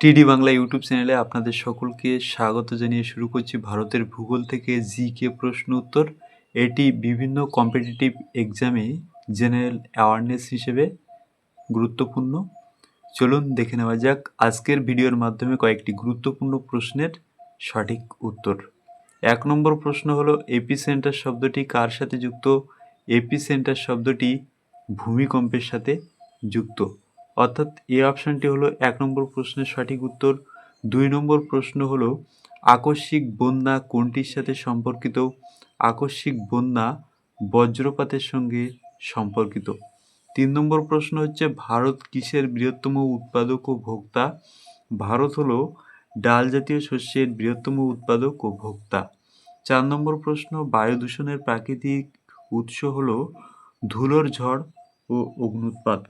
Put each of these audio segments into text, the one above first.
টিডি বাংলা ইউটিউব চ্যানেলে আপনাদের সকলকে স্বাগত জানিয়ে শুরু করছি ভারতের ভূগোল থেকে জিকে প্রশ্ন উত্তর। এটি বিভিন্ন কম্পিটিটিভ এক্সামে জেনারেল অ্যাওয়ারনেস হিসেবে গুরুত্বপূর্ণ। চলুন দেখে নেওয়া যাক আজকের ভিডিওর মাধ্যমে কয়েকটি গুরুত্বপূর্ণ প্রশ্নের সঠিক উত্তর। 1 নম্বর প্রশ্ন হলো এপিসেন্টার শব্দটি কার সাথে যুক্ত? এপিসেন্টার শব্দটি ভূমিকম্পের সাথে যুক্ত, অর্থাৎ এই অপশানটি হলো 1 নম্বর প্রশ্নের সঠিক উত্তর। 2 নম্বর প্রশ্ন হলো আকস্মিক বন্যা কোনটির সাথে সম্পর্কিত? আকস্মিক বন্যা বজ্রপাতের সঙ্গে সম্পর্কিত। 3 নম্বর প্রশ্ন হচ্ছে ভারত কিসের বৃহত্তম উৎপাদক ও ভোক্তা? ভারত হলো ডাল জাতীয় শস্যের বৃহত্তম উৎপাদক ও ভোক্তা। 4 নম্বর প্রশ্ন বায়ু দূষণের প্রাকৃতিক উৎস হলো ধুলোর ঝড় ও অগ্ন্যুৎপাত,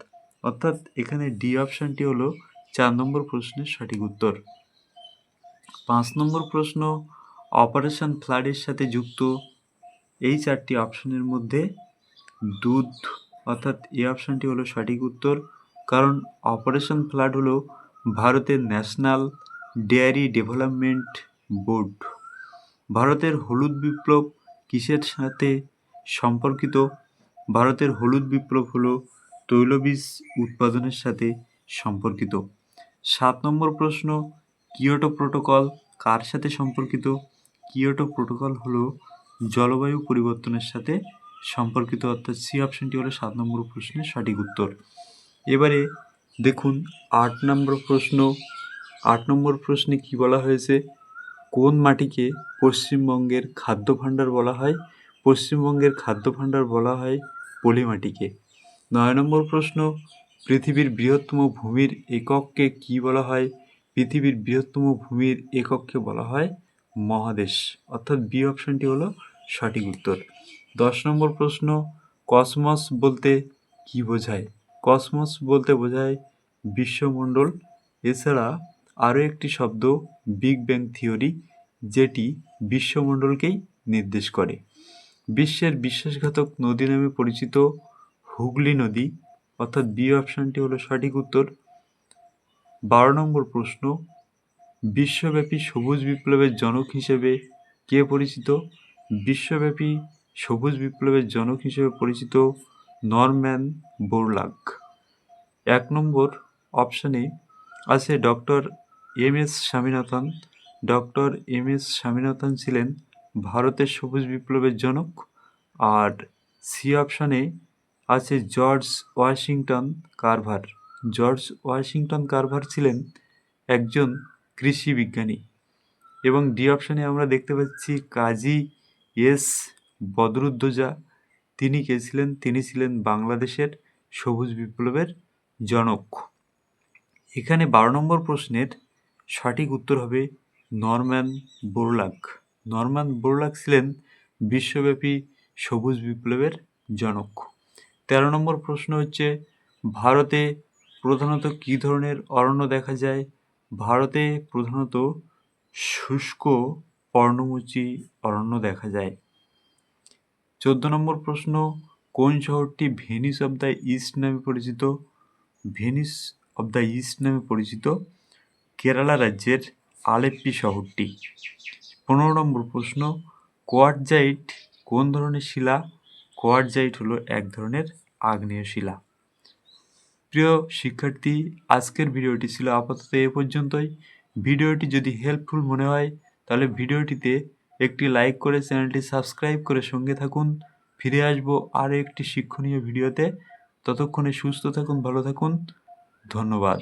অর্থাৎ এখানে ডি অপশানটি হলো 4 নম্বর প্রশ্নের সঠিক উত্তর। 5 নম্বর প্রশ্ন অপারেশন ফ্লাডের সাথে যুক্ত এই 4টি অপশানের মধ্যে দুধ, অর্থাৎ এই অপশানটি হলো সঠিক উত্তর, কারণ অপারেশন ফ্লাড হলো ভারতের ন্যাশনাল ডেয়ারি ডেভেলপমেন্ট বোর্ড। ভারতের হলুদ বিপ্লব কিসের সাথে সম্পর্কিত? ভারতের হলুদ বিপ্লব হলো তৈলবীজ উৎপাদনের সাথে সম্পর্কিত। 7 নম্বর প্রশ্ন কিয়োটো প্রোটোকল কার সাথে সম্পর্কিত? কিয়োটো প্রোটোকল হলো জলবায়ু পরিবর্তনের সাথে সম্পর্কিত, অর্থাৎ সি অপশানটি হলো 7 নম্বর প্রশ্নের সঠিক উত্তর। এবারে দেখুন 8 নম্বর প্রশ্ন। 8 নম্বর প্রশ্নে কি বলা হয়েছে? কোন মাটিকে পশ্চিমবঙ্গের খাদ্য ভাণ্ডার বলা হয়? পশ্চিমবঙ্গের খাদ্য ভাণ্ডার বলা হয় পলি মাটিকে। 9 নম্বর প্রশ্ন পৃথিবীর বৃহত্তম ভূমির একককে কি বলা হয়? পৃথিবীর বৃহত্তম ভূমির একককে বলা হয় মহাদেশ, অর্থাৎ বি অপশানটি হলো সঠিক উত্তর। 10 নম্বর প্রশ্ন কসমস বলতে কি বোঝায়? কসমস বলতে বোঝায় বিশ্বমণ্ডল। এছাড়া আরও একটি শব্দ বিগ ব্যাং থিওরি, যেটি বিশ্বমণ্ডলকেই নির্দেশ করে। বিশ্বের বিশ্বাসঘাতক নদী নামে পরিচিত হুগলি নদী, অর্থাৎ বি অপশানটি হলো সঠিক উত্তর। 12 নম্বর প্রশ্ন বিশ্বব্যাপী সবুজ বিপ্লবের জনক হিসেবে কে পরিচিত? বিশ্বব্যাপী সবুজ বিপ্লবের জনক হিসেবে পরিচিত নরম্যান বোরলাগ। 1 নম্বর অপশানে আছে doctor M S Swaminathan. Doctor M S Swaminathan ছিলেন ভারতের সবুজ বিপ্লবের জনক। আর সি অপশানে আছে George Washington Carver. George Washington Carver ছিলেন একজন কৃষি বিজ্ঞানী। এবং ডি অপশানে আমরা দেখতে পাচ্ছি কাজী এস বদরুদ্দোজা। তিনি কে ছিলেন? তিনি ছিলেন বাংলাদেশের সবুজ বিপ্লবের জনক। এখানে 12 নম্বর প্রশ্নের সঠিক উত্তর হবে নরম্যান বোরলাগ। নরম্যান বোরলাগ ছিলেন বিশ্বব্যাপী সবুজ বিপ্লবের জনক। 13 নম্বর প্রশ্ন হচ্ছে ভারতে প্রধানত কী ধরনের অরণ্য দেখা যায়? ভারতে প্রধানত শুষ্ক পর্ণমোচী অরণ্য দেখা যায়। 14 নম্বর প্রশ্ন কোন শহরটি ভেনিস অব দ্য ইস্ট নামে পরিচিত? ভেনিস অব দ্য ইস্ট নামে পরিচিত কেরালা রাজ্যের আলেপ্পি শহরটি। 15 নম্বর প্রশ্ন কোয়ার্টজাইট কোন ধরনের শিলা? কোয়ার্টজাইট হলো এক ধরনের আগ্নেয় শিলা। প্রিয় শিক্ষার্থী, আজকের ভিডিওটি ছিল আপাতত এ পর্যন্তই। ভিডিওটি যদি হেল্পফুল মনে হয় তাহলে ভিডিওটিতে একটি লাইক করে চ্যানেলটি সাবস্ক্রাইব করে সঙ্গে থাকুন। ফিরে আসবো আরও একটি শিক্ষণীয় ভিডিওতে। ততক্ষণে সুস্থ থাকুন, ভালো থাকুন। ধন্যবাদ।